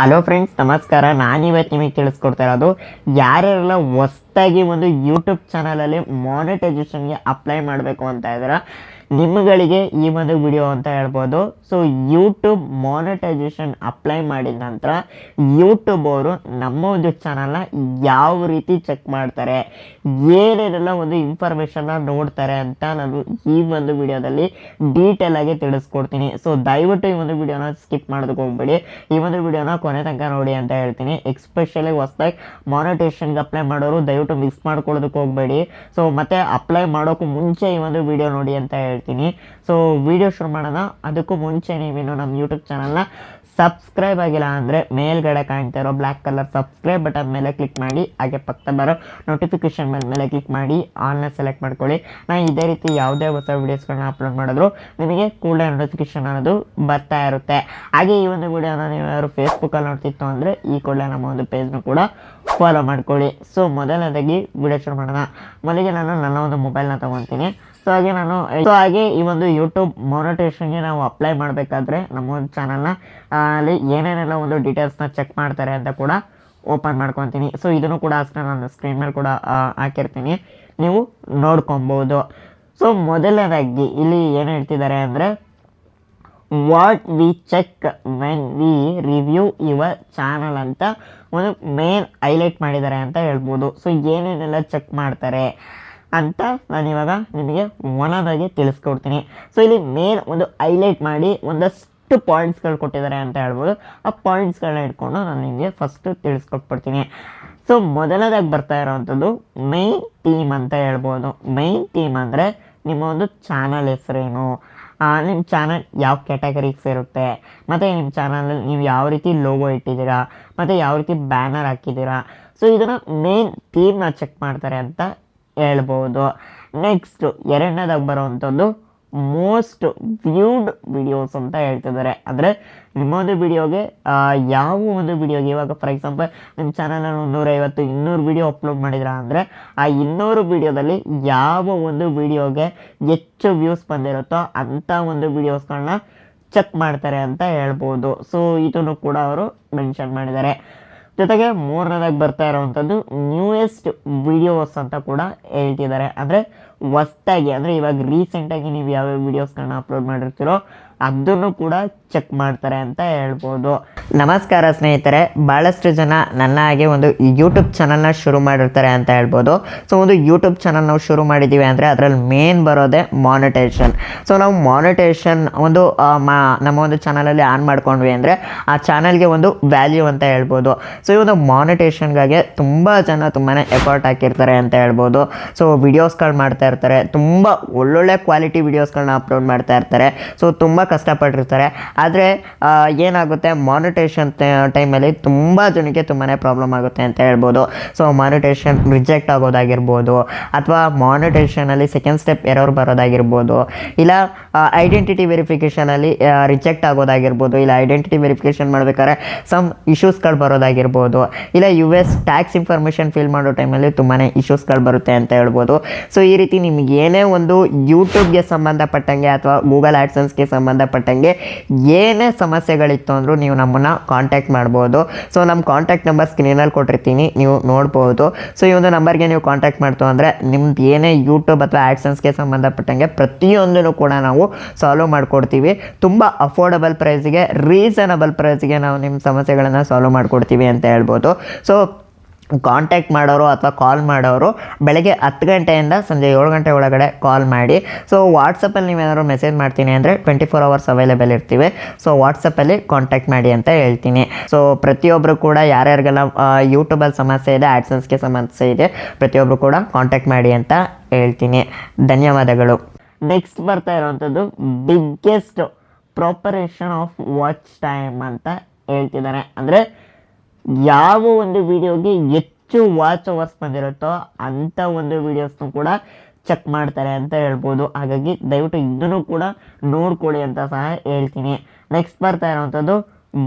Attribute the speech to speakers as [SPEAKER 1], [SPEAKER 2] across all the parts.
[SPEAKER 1] Hello friends, ನಮಸ್ಕಾರ. ನಾನಿವತ್ತು ನಿಮಗೆ ತಿಳಿಸ್ಕೊಡ್ತಾ ಇರೋದು ಯಾರ್ಯಾರೆಲ್ಲ ಹೊಸ್ದಾಗಿ ಒಂದು ಯೂಟ್ಯೂಬ್ ಚಾನಲಲ್ಲಿ ಮಾನಿಟೈಸೇಷನ್ಗೆ ಅಪ್ಲೈ ಮಾಡಬೇಕು ಅಂತ ಇದ್ದೀರಾ, ನಿಮ್ಮಗಳಿಗೆ ಈ ಒಂದು ವಿಡಿಯೋ ಅಂತ ಹೇಳ್ಬೋದು. ಸೊ ಯೂಟ್ಯೂಬ್ ಮಾನಿಟೈಸೇಷನ್ ಅಪ್ಲೈ ಮಾಡಿದ ನಂತರ ಯೂಟ್ಯೂಬ್ ಅವರು ನಮ್ಮ ಒಂದು ಚಾನಲ್ನ ಯಾವ ರೀತಿ ಚೆಕ್ ಮಾಡ್ತಾರೆ, ಏನೇನೆಲ್ಲ ಒಂದು ಇನ್ಫಾರ್ಮೇಷನ್ನ ನೋಡ್ತಾರೆ ಅಂತ ನಾನು ಈ ಒಂದು ವಿಡಿಯೋದಲ್ಲಿ ಡೀಟೇಲ್ ಆಗಿ ತಿಳಿಸ್ಕೊಡ್ತೀನಿ. ಸೊ ದಯವಿಟ್ಟು ಈ ಒಂದು ವಿಡಿಯೋನ ಸ್ಕಿಪ್ ಮಾಡೋದಕ್ಕೆ ಹೋಗ್ಬೇಡಿ, ಈ ಒಂದು ವಿಡಿಯೋನ ಕೊನೆ ತನಕ ನೋಡಿ ಅಂತ ಹೇಳ್ತೀನಿ. ಎಕ್ಸ್ಪೆಷಲಿ ಹೊಸದಾಗಿ ಮಾನಿಟೈಸೇಷನ್ಗೆ ಅಪ್ಲೈ ಮಾಡೋರು ದಯವಿಟ್ಟು ಮಿಸ್ ಮಾಡ್ಕೊಳ್ಳೋದಕ್ಕೆ ಹೋಗಬೇಡಿ. ಸೊ ಮತ್ತೆ ಅಪ್ಲೈ ಮಾಡೋಕ್ಕೂ ಮುಂಚೆ ಈ ಒಂದು ವಿಡಿಯೋ ನೋಡಿ ಅಂತ ಹೇಳ್ತೀನಿ. ಸೊ ವಿಡಿಯೋ ಶುರು ಮಾಡೋಣ. ಅದಕ್ಕೂ ಮುಂಚೆ ನೀವೇನು ನಮ್ಮ ಯೂಟ್ಯೂಬ್ ಚಾನಲ್ನ ಸಬ್ಸ್ಕ್ರೈಬ್ ಆಗಿಲ್ಲ ಅಂದರೆ ಮೇಲ್ಗಡೆ ಕಾಣ್ತಾ ಇರೋ ಬ್ಲ್ಯಾಕ್ ಕಲರ್ ಸಬ್ಸ್ಕ್ರೈಬ್ ಬಟನ್ ಮೇಲೆ ಕ್ಲಿಕ್ ಮಾಡಿ, ಹಾಗೆ ಪಕ್ಕ ಬರೋ ನೋಟಿಫಿಕೇಶನ್ ಮೇಲೆ ಕ್ಲಿಕ್ ಮಾಡಿ ಆಲ್ನ ಸೆಲೆಕ್ಟ್ ಮಾಡ್ಕೊಳ್ಳಿ. ನಾನು ಇದೇ ರೀತಿ ಯಾವುದೇ ಹೊಸ ವೀಡಿಯೋಸ್ಗಳನ್ನ ಅಪ್ಲೋಡ್ ಮಾಡಿದ್ರು ನಿಮಗೆ ಕೂಡಲೇ ನೋಟಿಫಿಕೇಶನ್ ಅನ್ನೋದು ಬರ್ತಾ ಇರುತ್ತೆ. ಹಾಗೆ ಈ ಒಂದು ವಿಡಿಯೋನ ನೀವು ಯಾರು ಫೇಸ್ಬುಕ್ಕಲ್ಲಿ ನೋಡ್ತಿತ್ತು ಅಂದರೆ ಈ ಕೂಡಲೇ ನಮ್ಮ ಒಂದು ಪೇಜ್ನ ಕೂಡ ಫಾಲೋ ಮಾಡ್ಕೊಳ್ಳಿ. ಸೊ ಮೊದಲನೇದಾಗಿ ವಿಡಿಯೋ ಶುರು ಮಾಡೋಣ. ಮೊದಲಿಗೆ ನಾನು ನನ್ನ ಒಂದು ಮೊಬೈಲ್ನ ತೊಗೊತೀನಿ. ಸೊ ಹಾಗೆ ಈ ಒಂದು ಯೂಟ್ಯೂಬ್ ಮಾನಿಟೈಸೇಷನ್ಗೆ ನಾವು ಅಪ್ಲೈ ಮಾಡಬೇಕಾದ್ರೆ ನಮ್ಮ ಒಂದು ಚಾನಲ್ನ ಅಲ್ಲಿ ಏನೇನೆಲ್ಲ ಒಂದು ಡೀಟೇಲ್ಸ್ನ ಚೆಕ್ ಮಾಡ್ತಾರೆ ಅಂತ ಕೂಡ ಓಪನ್ ಮಾಡ್ಕೊತೀನಿ. ಸೊ ಇದನ್ನು ಕೂಡ ನಾನು ಸ್ಕ್ರೀನ್ ಮೇಲೆ ಕೂಡ ಹಾಕಿರ್ತೀನಿ, ನೀವು ನೋಡ್ಕೊಬೋದು. ಸೊ ಮೊದಲನೇದಾಗಿ ಇಲ್ಲಿ ಏನು ಹೇಳ್ತಿದ್ದಾರೆ ಅಂದರೆ, what we check when we review your channel ಅಂತ ಒಂದು ಮೇನ್ ಹೈಲೈಟ್ ಮಾಡಿದ್ದಾರೆ ಅಂತ ಹೇಳ್ಬೋದು. ಸೊ ಏನೇನೆಲ್ಲ ಚೆಕ್ ಮಾಡ್ತಾರೆ ಅಂತ ನಾನು ಇವಾಗ ನಿಮಗೆ ಒಂದೊಂದಾಗಿ ತಿಳಿಸ್ಕೊಡ್ತೀನಿ. ಸೊ ಇಲ್ಲಿ ಮೇನ್ ಒಂದು ಹೈಲೈಟ್ ಮಾಡಿ ಒಂದಷ್ಟು ಪಾಯಿಂಟ್ಸ್ಗಳು ಕೊಟ್ಟಿದ್ದಾರೆ ಅಂತ ಹೇಳ್ಬೋದು. ಆ ಪಾಯಿಂಟ್ಸ್ಗಳನ್ನ ಇಟ್ಕೊಂಡು ನಾನು ನಿಮಗೆ ಫಸ್ಟ್ ತಿಳಿಸ್ಕೊಟ್ಬಿಡ್ತೀನಿ. ಸೊ ಮೊದಲನೇದಾಗಿ ಬರ್ತಾ ಇರೋವಂಥದ್ದು ಮೈನ್ ಥೀಮ್ ಅಂತ ಹೇಳ್ಬೋದು. ಮೈನ್ ಥೀಮ್ ಅಂದರೆ ನಿಮ್ಮ ಒಂದು ಚಾನಲ್ ಹೆಸರೇನು, ನಿಮ್ಮ ಚಾನಲ್ ಯಾವ ಕ್ಯಾಟಗರಿಗೆ ಸೇರುತ್ತೆ, ಮತ್ತು ನಿಮ್ಮ ಚಾನಲಲ್ಲಿ ನೀವು ಯಾವ ರೀತಿ ಲೋಗೋ ಇಟ್ಟಿದ್ದೀರಾ, ಮತ್ತು ಯಾವ ರೀತಿ ಬ್ಯಾನರ್ ಹಾಕಿದ್ದೀರಾ. ಸೊ ಇದನ್ನು ಮೇನ್ ಥೀಮ್ನ ಚೆಕ್ ಮಾಡ್ತಾರೆ ಅಂತ ಹೇಳ್ಬೋದು. ನೆಕ್ಸ್ಟು ಎರಡನೇದಾಗಿ ಬರೋವಂಥದ್ದು ಮೋಸ್ಟ್ ವ್ಯೂಡ್ ವಿಡಿಯೋಸ್ ಅಂತ ಹೇಳ್ತಿದ್ದಾರೆ. ಅಂದರೆ ನಿಮ್ಮೊಂದು ವಿಡಿಯೋಗೆ ಯಾವ ಒಂದು ವಿಡಿಯೋಗೆ, ಇವಾಗ ಫಾರ್ ಎಕ್ಸಾಂಪಲ್ ನಿಮ್ಮ ಚಾನಲಲ್ಲಿ 150-200 ವಿಡಿಯೋ ಅಪ್ಲೋಡ್ ಮಾಡಿದ್ರ ಅಂದರೆ ಆ 200 ವಿಡಿಯೋದಲ್ಲಿ ಯಾವ ಒಂದು ವಿಡಿಯೋಗೆ ಹೆಚ್ಚು ವ್ಯೂಸ್ ಬಂದಿರುತ್ತೋ ಅಂಥ ಒಂದು ವಿಡಿಯೋಸ್ಗಳನ್ನ ಚೆಕ್ ಮಾಡ್ತಾರೆ ಅಂತ ಹೇಳ್ಬೋದು. ಸೊ ಇದನ್ನು ಕೂಡ ಅವರು ಮೆನ್ಷನ್ ಮಾಡಿದ್ದಾರೆ. ಜೊತೆಗೆ ಮೂರನೇದಾಗಿ ಬರ್ತಾ ಇರೋವಂಥದ್ದು ನ್ಯೂಯೆಸ್ಟ್ ವಿಡಿಯೋಸ್ ಅಂತ ಕೂಡ ಹೇಳ್ತಿದ್ದಾರೆ. ಅಂದರೆ ಹೊಸ್ದಾಗಿ, ಅಂದರೆ ಇವಾಗ ರೀಸೆಂಟಾಗಿ ನೀವು ಯಾವ್ಯಾವ ವೀಡಿಯೋಸ್ಗಳನ್ನ ಅಪ್ಲೋಡ್ ಮಾಡಿರ್ತೀರೋ ಅದನ್ನು ಕೂಡ ಚೆಕ್ ಮಾಡ್ತಾರೆ ಅಂತ ಹೇಳ್ಬೋದು. ನಮಸ್ಕಾರ ಸ್ನೇಹಿತರೆ, ಭಾಳಷ್ಟು ಜನ ನನ್ನ ಹಾಗೆ ಒಂದು ಯೂಟ್ಯೂಬ್ ಚಾನಲ್ನ ಶುರು ಮಾಡಿರ್ತಾರೆ ಅಂತ ಹೇಳ್ಬೋದು. ಸೊ ಒಂದು ಯೂಟ್ಯೂಬ್ ಚಾನಲ್ ನಾವು ಶುರು ಮಾಡಿದ್ದೀವಿ ಅಂದರೆ ಅದರಲ್ಲಿ ಮೇನ್ ಬರೋದೇ ಮಾನಿಟೈಸೇಷನ್. ಸೊ ನಾವು ಮಾನಿಟೈಸೇಷನ್ ಒಂದು ನಮ್ಮ ಒಂದು ಚಾನಲಲ್ಲಿ ಆನ್ ಮಾಡ್ಕೊಂಡ್ವಿ ಅಂದರೆ ಆ ಚಾನಲ್ಗೆ ಒಂದು ವ್ಯಾಲ್ಯೂ ಅಂತ ಹೇಳ್ಬೋದು. ಸೊ ಈ ಒಂದು ಮಾನಿಟೈಸೇಷನ್ಗಾಗಿ ತುಂಬ ಜನ ತುಂಬಾ ಎಫರ್ಟ್ ಹಾಕಿರ್ತಾರೆ ಅಂತ ಹೇಳ್ಬೋದು. ಸೊ ವಿಡಿಯೋಸ್ಗಳು ಮಾಡ್ತಾ ಇರ್ತಾರೆ, ತುಂಬ ಒಳ್ಳೊಳ್ಳೆ ಕ್ವಾಲಿಟಿ ವಿಡಿಯೋಸ್ಗಳನ್ನ ಅಪ್ಲೋಡ್ ಮಾಡ್ತಾ ಇರ್ತಾರೆ. ಸೊ ತುಂಬ ಕಷ್ಟಪಟ್ಟಿರ್ತಾರೆ. ಆದರೆ ಏನಾಗುತ್ತೆ, ಮಾನಿಟೈಸೇಷನ್ ಟೈಮಲ್ಲಿ ತುಂಬ ಜನಕ್ಕೆ ತುಂಬಾ ಪ್ರಾಬ್ಲಮ್ ಆಗುತ್ತೆ ಅಂತ ಹೇಳ್ಬೋದು. ಸೊ ಮಾನಿಟೈಸೇಷನ್ ರಿಜೆಕ್ಟ್ ಆಗೋದಾಗಿರ್ಬೋದು, ಅಥವಾ ಮಾನಿಟೈಸೇಷನಲ್ಲಿ ಸೆಕೆಂಡ್ ಸ್ಟೆಪ್ ಎರರ್ ಬರೋದಾಗಿರ್ಬೋದು, ಇಲ್ಲ ಐಡೆಂಟಿಟಿ ವೆರಿಫಿಕೇಷನಲ್ಲಿ ರಿಜೆಕ್ಟ್ ಆಗೋದಾಗಿರ್ಬೋದು, ಇಲ್ಲ ಐಡೆಂಟಿಟಿ ವೆರಿಫಿಕೇಷನ್ ಮಾಡಬೇಕಾದ್ರೆ ಸಮ್ ಇಶ್ಯೂಸ್ಗಳು ಬರೋದಾಗಿರ್ಬೋದು, ಇಲ್ಲ US ಟ್ಯಾಕ್ಸ್ ಇನ್ಫಾರ್ಮೇಷನ್ ಫಿಲ್ ಮಾಡೋ ಟೈಮಲ್ಲಿ ತುಂಬಾ ಇಶ್ಯೂಸ್ಗಳು ಬರುತ್ತೆ ಅಂತ ಹೇಳ್ಬೋದು. ಸೊ ಈ ರೀತಿ ನಿಮಗೆ ಏನೇ ಒಂದು ಯೂಟ್ಯೂಬ್ಗೆ ಸಂಬಂಧಪಟ್ಟಂಗೆ ಅಥವಾ ಗೂಗಲ್ ಆ್ಯಡ್ಸೆನ್ಸ್ಗೆ ಸಂಬಂಧಪಟ್ಟಂಗೆ ಏನೇ ಸಮಸ್ಯೆಗಳಿತ್ತು ಅಂದರೂ ನೀವು ನಮ್ಮನ್ನು ಕಾಂಟ್ಯಾಕ್ಟ್ ಮಾಡ್ಬೋದು. ಸೊ ನಮ್ಮ ಕಾಂಟ್ಯಾಕ್ಟ್ ನಂಬರ್ ಸ್ಕ್ರೀನಲ್ಲಿ ಕೊಟ್ಟಿರ್ತೀನಿ, ನೀವು ನೋಡ್ಬೋದು. ಸೊ ಈ ಒಂದು ನಂಬರ್ಗೆ ನೀವು ಕಾಂಟ್ಯಾಕ್ಟ್ ಮಾಡ್ತು ಅಂದರೆ ನಿಮ್ದು ಏನೇ ಯೂಟ್ಯೂಬ್ ಅಥವಾ ಆ್ಯಡ್ಸೆನ್ಸ್ಗೆ ಸಂಬಂಧಪಟ್ಟಂಗೆ ಪ್ರತಿಯೊಂದನ್ನು ಕೂಡ ನಾವು ಸಾಲ್ವ್ ಮಾಡಿಕೊಡ್ತೀವಿ. ತುಂಬ ಅಫೋರ್ಡಬಲ್ ಪ್ರೈಸಿಗೆ, ರೀಸನಬಲ್ ಪ್ರೈಸಿಗೆ ನಾವು ನಿಮ್ಮ ಸಮಸ್ಯೆಗಳನ್ನು ಸಾಲ್ವ್ ಮಾಡಿಕೊಡ್ತೀವಿ ಅಂತ ಹೇಳ್ಬೋದು. ಸೊ ಕಾಂಟ್ಯಾಕ್ಟ್ ಮಾಡೋರು ಅಥವಾ ಕಾಲ್ ಮಾಡೋರು ಬೆಳಗ್ಗೆ 10 ಗಂಟೆಯಿಂದ ಸಂಜೆ 7 ಗಂಟೆ ಒಳಗಡೆ ಕಾಲ್ ಮಾಡಿ. ಸೊ ವಾಟ್ಸಪ್ಪಲ್ಲಿ ನೀವೇನಾದ್ರು ಮೆಸೇಜ್ ಮಾಡ್ತೀನಿ ಅಂದರೆ 24 ಅವರ್ಸ್ ಅವೈಲೇಬಲ್ ಇರ್ತೀವಿ. ಸೊ ವಾಟ್ಸಪ್ಪಲ್ಲಿ ಕಾಂಟ್ಯಾಕ್ಟ್ ಮಾಡಿ ಅಂತ ಹೇಳ್ತೀನಿ. ಸೊ ಪ್ರತಿಯೊಬ್ಬರು ಕೂಡ ಯಾರ್ಯಾರಿಗೆಲ್ಲ ಯೂಟ್ಯೂಬಲ್ಲಿ ಸಮಸ್ಯೆ ಇದೆ, ಆ್ಯಡ್ಸೆನ್ಸ್ಗೆ ಸಮಸ್ಯೆ ಇದೆ, ಪ್ರತಿಯೊಬ್ಬರು ಕೂಡ ಕಾಂಟ್ಯಾಕ್ಟ್ ಮಾಡಿ ಅಂತ ಹೇಳ್ತೀನಿ. ಧನ್ಯವಾದಗಳು. ನೆಕ್ಸ್ಟ್ ಬರ್ತಾ ಇರೋವಂಥದ್ದು ಬಿಗ್ಗೆಸ್ಟ್ ಪ್ರಾಪರೇಷನ್ ಆಫ್ ವಾಚ್ ಟೈಮ್ ಅಂತ ಹೇಳ್ತಿದ್ದಾರೆ. ಅಂದರೆ ಯಾವ ಒಂದು ವಿಡಿಯೋಗೆ ಹೆಚ್ಚು ವಾಚ್ ಅವರ್ಸ್ ಬಂದಿರುತ್ತೋ ಅಂಥ ಒಂದು ವೀಡಿಯೋಸ್ನು ಕೂಡ ಚೆಕ್ ಮಾಡ್ತಾರೆ ಅಂತ ಹೇಳ್ಬೋದು. ಹಾಗಾಗಿ ದಯವಿಟ್ಟು ಇದನ್ನು ಕೂಡ ನೋಡ್ಕೊಳ್ಳಿ ಅಂತ ಸಹ ಹೇಳ್ತೀನಿ. ನೆಕ್ಸ್ಟ್ ಬರ್ತಾ ಇರೋವಂಥದ್ದು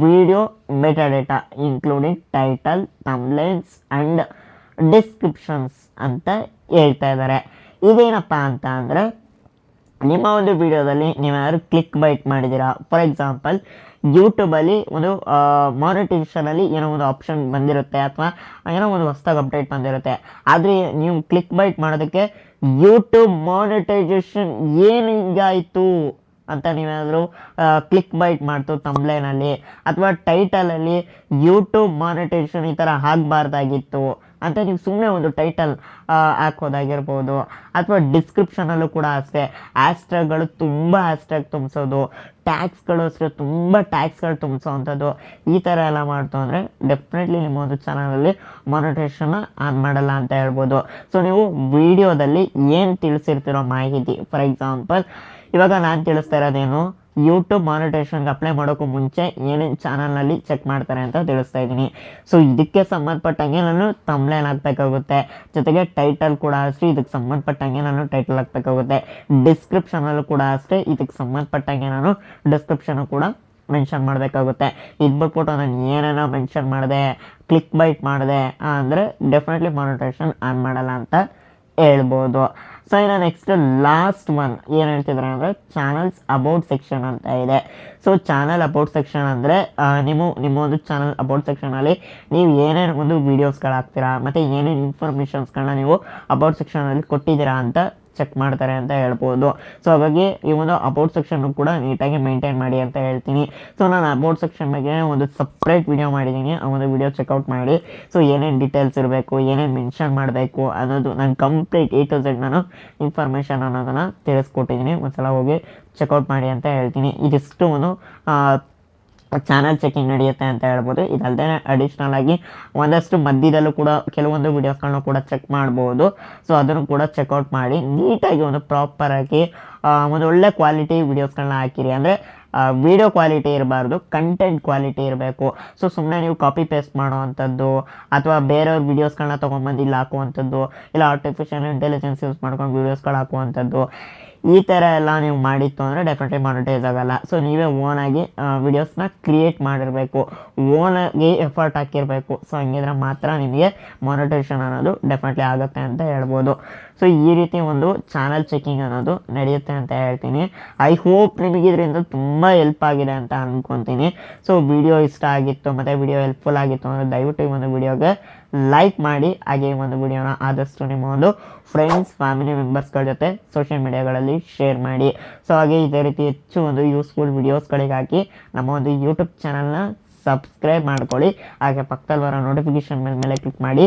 [SPEAKER 1] video metadata including title, thumbnails and descriptions ಅಂತ ಹೇಳ್ತಾ ಇದ್ದಾರೆ. ಇದೇನಪ್ಪ ಅಂತ ಅಂದರೆ ನಿಮ್ಮ ಒಂದು ವಿಡಿಯೋದಲ್ಲಿ ನೀವೇನಾದ್ರು ಕ್ಲಿಕ್ ಬೈಟ್ ಮಾಡಿದ್ದೀರಾ, ಫಾರ್ ಎಕ್ಸಾಂಪಲ್ ಯೂಟ್ಯೂಬಲ್ಲಿ ಒಂದು ಮಾನಿಟೈಸೇಷನಲ್ಲಿ ಏನೋ ಒಂದು ಆಪ್ಷನ್ ಬಂದಿರುತ್ತೆ ಅಥವಾ ಏನೋ ಒಂದು ಹೊಸದಾಗಿ ಅಪ್ಡೇಟ್ ಬಂದಿರುತ್ತೆ. ಆದರೆ ನೀವು ಕ್ಲಿಕ್ ಬೈಟ್ ಮಾಡೋದಕ್ಕೆ ಯೂಟ್ಯೂಬ್ ಮಾನಿಟೈಸೇಷನ್ ಏನೀಗಾಯಿತು ಅಂತ ನೀವೇನಾದರೂ ಕ್ಲಿಕ್ ಬೈಟ್ ಮಾಡ್ತು ತಮ್ಬ್ಲೈನಲ್ಲಿ ಅಥವಾ ಟೈಟಲಲ್ಲಿ ಯೂಟ್ಯೂಬ್ ಮಾನಿಟೈಸೇಷನ್ ಈ ಥರ ಆಗಬಾರ್ದಾಗಿತ್ತು ಅಂತ ನೀವು ಸುಮ್ಮನೆ ಒಂದು ಟೈಟಲ್ ಹಾಕೋದಾಗಿರ್ಬೋದು. ಅಥವಾ ಡಿಸ್ಕ್ರಿಪ್ಷನಲ್ಲೂ ಕೂಡ ಅಷ್ಟೇ ಹ್ಯಾಶ್ಟ್ಯಾಗ್ಗಳು ತುಂಬ ಹ್ಯಾಶ್ಟ್ಯಾಗ್ ತುಂಬಿಸೋದು, ಟ್ಯಾಗ್ಸ್ಗಳು ಅಷ್ಟೇ ತುಂಬ ಟ್ಯಾಗ್ಸ್ಗಳು ತುಂಬಿಸೋ ಅಂಥದ್ದು ಈ ಥರ ಎಲ್ಲ ಮಾಡ್ತು ಅಂದರೆ ಡೆಫಿನೆಟ್ಲಿ ನಿಮ್ಮ ಒಂದು ಚಾನಲಲ್ಲಿ ಮಾನಿಟೈಸೇಷನ್ನ ಆನ್ ಮಾಡಲ್ಲ ಅಂತ ಹೇಳ್ಬೋದು. ಸೊ ನೀವು ವಿಡಿಯೋದಲ್ಲಿ ಏನು ತಿಳಿಸಿರ್ತಿರೋ ಮಾಹಿತಿ, ಫಾರ್ ಎಕ್ಸಾಂಪಲ್ ಇವಾಗ ನಾನು ತಿಳಿಸ್ತಾ ಇರೋದೇನು, ಯೂಟ್ಯೂಬ್ ಮಾನಿಟೈಸೇಷನ್ಗೆ ಅಪ್ಲೈ ಮಾಡೋಕ್ಕೂ ಮುಂಚೆ ಏನೇನು ಚಾನಲ್ನಲ್ಲಿ ಚೆಕ್ ಮಾಡ್ತಾರೆ ಅಂತ ತಿಳಿಸ್ತಾ ಇದ್ದೀನಿ. ಸೊ ಇದಕ್ಕೆ ಸಂಬಂಧಪಟ್ಟಂಗೆ ನಾನು ತಮ್ಬ್ಲೈನ್ ಹಾಕಬೇಕಾಗುತ್ತೆ, ಜೊತೆಗೆ ಟೈಟಲ್ ಕೂಡ ಅಷ್ಟೇ ಇದಕ್ಕೆ ಸಂಬಂಧಪಟ್ಟಂಗೆ ನಾನು ಟೈಟಲ್ ಹಾಕಬೇಕಾಗುತ್ತೆ. ಡಿಸ್ಕ್ರಿಪ್ಷನಲ್ಲೂ ಕೂಡ ಅಷ್ಟೇ ಇದಕ್ಕೆ ಸಂಬಂಧಪಟ್ಟಂಗೆ ನಾನು ಡಿಸ್ಕ್ರಿಪ್ಷನು ಕೂಡ ಮೆನ್ಷನ್ ಮಾಡಬೇಕಾಗುತ್ತೆ. ಇದು ಬಿಟ್ಬಿಟ್ಟು ನಾನು ಏನೇನೋ ಮೆನ್ಷನ್ ಮಾಡಿದೆ, ಕ್ಲಿಕ್ ಬೈಟ್ ಮಾಡಿದೆ ಅಂದರೆ ಡೆಫಿನೆಟ್ಲಿ ಮಾನಿಟೈಸೇಷನ್ ಆನ್ ಮಾಡಲ್ಲ ಅಂತ ಹೇಳ್ಬೋದು. ಸೊ ಇನ್ನು ನೆಕ್ಸ್ಟ್ ಲಾಸ್ಟ್ ಒನ್ ಏನು ಹೇಳ್ತಿದ್ದಾರೆ ಅಂದರೆ ಚಾನಲ್ಸ್ ಅಬೌಟ್ ಸೆಕ್ಷನ್ ಅಂತ ಇದೆ. ಸೊ ಚಾನಲ್ ಅಬೌಟ್ ಸೆಕ್ಷನ್ ಅಂದರೆ ನಿಮ್ಮ ಒಂದು ಚಾನಲ್ ಅಬೌಟ್ ಸೆಕ್ಷನಲ್ಲಿ ನೀವು ಏನೇನು ಒಂದು ವೀಡಿಯೋಸ್ಗಳು ಹಾಕ್ತೀರಾ ಮತ್ತು ಏನೇನು ಇನ್ಫಾರ್ಮೇಷನ್ಸ್ಗಳನ್ನ ನೀವು ಅಬೌಟ್ ಸೆಕ್ಷನಲ್ಲಿ ಕೊಟ್ಟಿದ್ದೀರಾ ಅಂತ ಚೆಕ್ ಮಾಡ್ತಾರೆ ಅಂತ ಹೇಳ್ಬೋದು. ಸೊ ಹಾಗಾಗಿ ಈ ಒಂದು ಅಬೌಟ್ ಸೆಕ್ಷನ್ನು ಕೂಡ ನೀಟಾಗಿ ಮೇಂಟೈನ್ ಮಾಡಿ ಅಂತ ಹೇಳ್ತೀನಿ. ಸೊ ನಾನು ಅಬೌಟ್ ಸೆಕ್ಷನ್ ಬಗ್ಗೆ ಒಂದು ಸಪ್ರೇಟ್ ವಿಡಿಯೋ ಮಾಡಿದ್ದೀನಿ, ಆ ಒಂದು ವಿಡಿಯೋ ಚೆಕ್ಔಟ್ ಮಾಡಿ. ಸೊ ಏನೇನು ಡೀಟೇಲ್ಸ್ ಇರಬೇಕು, ಏನೇನು ಮೆನ್ಷನ್ ಮಾಡಬೇಕು ಅನ್ನೋದು ನಾನು ಕಂಪ್ಲೀಟ್ A to Z ನಾನು ಇನ್ಫಾರ್ಮೇಷನ್ ಅನ್ನೋದನ್ನು ತಿಳಿಸ್ಕೊಟ್ಟಿದ್ದೀನಿ. ಒಂದ್ಸಲ ಹೋಗಿ ಚೆಕ್ಔಟ್ ಮಾಡಿ ಅಂತ ಹೇಳ್ತೀನಿ. ಇದಿಷ್ಟು ಒಂದು ಚಾನಲ್ ಚೆಕಿಂಗ್ ನಡೆಯುತ್ತೆ ಅಂತ ಹೇಳ್ಬೋದು. ಇದಲ್ಲದೆ ಅಡಿಷ್ನಲ್ ಆಗಿ ಒಂದಷ್ಟು ಮಧ್ಯದಲ್ಲೂ ಕೂಡ ಕೆಲವೊಂದು ವೀಡಿಯೋಸ್ಗಳನ್ನ ಕೂಡ ಚೆಕ್ ಮಾಡ್ಬೋದು. ಸೊ ಅದನ್ನು ಕೂಡ ಚೆಕ್ಔಟ್ ಮಾಡಿ ನೀಟಾಗಿ ಒಂದು ಪ್ರಾಪರಾಗಿ ಒಂದು ಒಳ್ಳೆ ಕ್ವಾಲಿಟಿ ವೀಡಿಯೋಸ್ಗಳನ್ನ ಹಾಕಿರಿ. ಅಂದರೆ ವಿಡಿಯೋ ಕ್ವಾಲಿಟಿ ಇರಬಾರ್ದು, ಕಂಟೆಂಟ್ ಕ್ವಾಲಿಟಿ ಇರಬೇಕು. ಸೊ ಸುಮ್ಮನೆ ನೀವು ಕಾಪಿ ಪೇಸ್ಟ್ ಮಾಡೋವಂಥದ್ದು ಅಥವಾ ಬೇರೆಯವ್ರ ವೀಡಿಯೋಸ್ಗಳನ್ನ ತೊಗೊಂಬಂದು ಇಲ್ಲಿ ಹಾಕುವಂಥದ್ದು, ಇಲ್ಲ ಆರ್ಟಿಫಿಷಿಯಲ್ ಇಂಟೆಲಿಜೆನ್ಸ್ ಯೂಸ್ ಮಾಡ್ಕೊಂಡು ವೀಡಿಯೋಸ್ಗಳು ಹಾಕುವಂಥದ್ದು, ಈ ಥರ ಎಲ್ಲ ನೀವು ಮಾಡಿತ್ತು ಅಂದರೆ ಡೆಫಿನೆಟ್ಲಿ ಮಾನಿಟೈಸ್ ಆಗೋಲ್ಲ. ಸೊ ನೀವೇ ಓನಾಗಿ ವೀಡಿಯೋಸ್ನ ಕ್ರಿಯೇಟ್ ಮಾಡಿರಬೇಕು, ಓನಾಗಿ ಎಫರ್ಟ್ ಹಾಕಿರಬೇಕು. ಸೊ ಹಂಗಿದ್ರೆ ಮಾತ್ರ ನಿಮಗೆ ಮಾನಿಟೈಸೇಷನ್ ಅನ್ನೋದು ಡೆಫಿನೆಟ್ಲಿ ಆಗುತ್ತೆ ಅಂತ ಹೇಳ್ಬೋದು. ಸೊ ಈ ರೀತಿ ಒಂದು ಚಾನಲ್ ಚೆಕಿಂಗ್ ಅನ್ನೋದು ನಡೆಯುತ್ತೆ ಅಂತ ಹೇಳ್ತೀನಿ. ಐ ಹೋಪ್ ನಿಮಗೆ ಇದರಿಂದ ತುಂಬ ಹೆಲ್ಪ್ ಆಗಿದೆ ಅಂತ ಅಂದ್ಕೊತೀನಿ. ಸೊ ವಿಡಿಯೋ ಇಷ್ಟ ಆಗಿತ್ತು ಮತ್ತು ವಿಡಿಯೋ ಹೆಲ್ಪ್ಫುಲ್ ಆಗಿತ್ತು ಅಂದರೆ ದಯವಿಟ್ಟು ಈ ಒಂದು ವಿಡಿಯೋಗೆ ಲೈಕ್ ಮಾಡಿ. ಹಾಗೆ ಈ ಒಂದು ವಿಡಿಯೋನ ಆದಷ್ಟು ನಿಮ್ಮ ಒಂದು ಫ್ರೆಂಡ್ಸ್, ಫ್ಯಾಮಿಲಿ ಮೆಂಬರ್ಸ್ಗಳ ಜೊತೆ ಸೋಷಿಯಲ್ ಮೀಡಿಯಾಗಳಲ್ಲಿ ಶೇರ್ ಮಾಡಿ. ಸೊ ಹಾಗೆ ಇದೇ ರೀತಿ ಹೆಚ್ಚು ಒಂದು ಯೂಸ್ಫುಲ್ ವೀಡಿಯೋಸ್ಗಳಿಗಾಗಿ ನಮ್ಮ ಒಂದು ಯೂಟ್ಯೂಬ್ ಚಾನಲ್ನ ಸಬ್ಸ್ಕ್ರೈಬ್ ಮಾಡ್ಕೊಳ್ಳಿ. ಹಾಗೆ ಪಕ್ಕದಲ್ಲಿ ಬರೋ ನೋಟಿಫಿಕೇಷನ್ ಮೇಲೆ ಕ್ಲಿಕ್ ಮಾಡಿ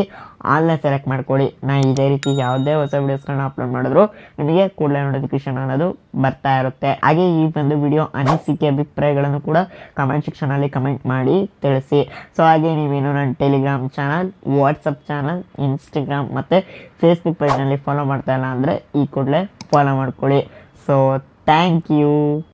[SPEAKER 1] ಆಲ್ನ ಸೆಲೆಕ್ಟ್ ಮಾಡ್ಕೊಳ್ಳಿ. ನಾನು ಇದೇ ರೀತಿ ಯಾವುದೇ ಹೊಸ ವೀಡಿಯೋಸ್ಗಳನ್ನ ಅಪ್ಲೋಡ್ ಮಾಡಿದ್ರು ನಿಮಗೆ ಕೂಡಲೇ ನೋಟಿಫಿಕೇಷನ್ ಅನ್ನೋದು ಬರ್ತಾ ಇರುತ್ತೆ. ಹಾಗೆ ಈ ಒಂದು ವಿಡಿಯೋ ಅನಿಸಿಕೆ ಅಭಿಪ್ರಾಯಗಳನ್ನು ಕೂಡ ಕಮೆಂಟ್ ಸೆಕ್ಷನಲ್ಲಿ ಕಮೆಂಟ್ ಮಾಡಿ ತಿಳಿಸಿ. ಸೊ ಹಾಗೆ ನೀವೇನು ನನ್ನ Telegram channel, WhatsApp channel, Instagram ಮತ್ತು ಫೇಸ್ಬುಕ್ ಪೇಜ್ನಲ್ಲಿ ಫಾಲೋ ಮಾಡ್ತಾ ಇಲ್ಲ ಅಂದರೆ ಈ ಕೂಡಲೇ ಫಾಲೋ ಮಾಡ್ಕೊಳ್ಳಿ. So thank you.